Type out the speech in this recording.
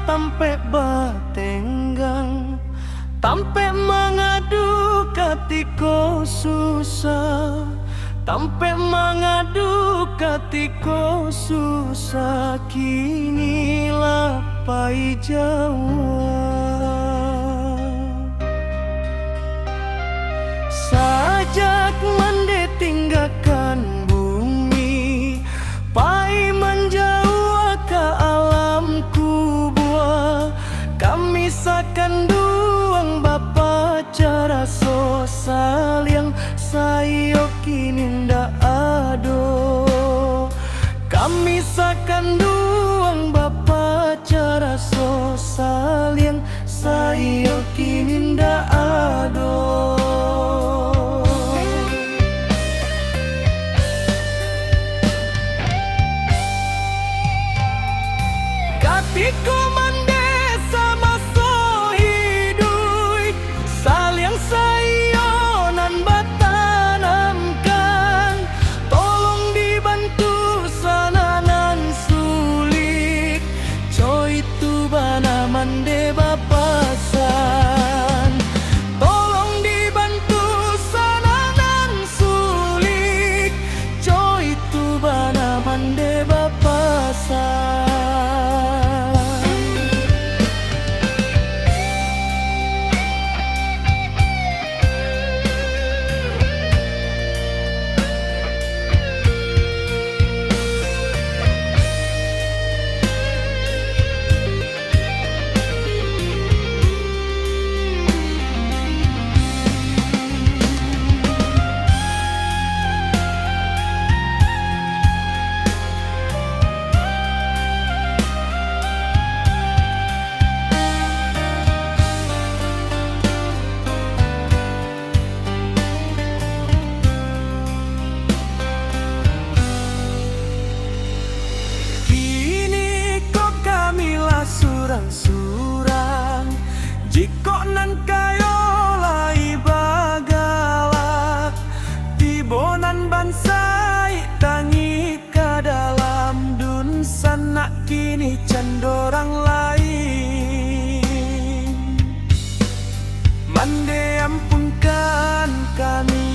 tampe batenggang, tampe mengadu katiko susah, tampe mengadu katiko susah. Kini lapai jauh sajak mende tinggalkan bumi, pai menjauh ke alam kubua. Kami sakan duang bapa cara sosal yang sayo kini ndak ado. Kami sakan duang bapa cara sosal yang sayo kini ndak ado. Katiko mande sama so hidui, saliang sayo nan batanamkan. Tolong dibantu sananan sulit, coy itu bana mande bapasan. Tolong dibantu sananan sulit, coy itu bana mande bapasan. Surang jiko nan kayo lai bagala, tibonan bansai tangi ke dalam dun sana kini cendorang lain. Mande ampunkan kami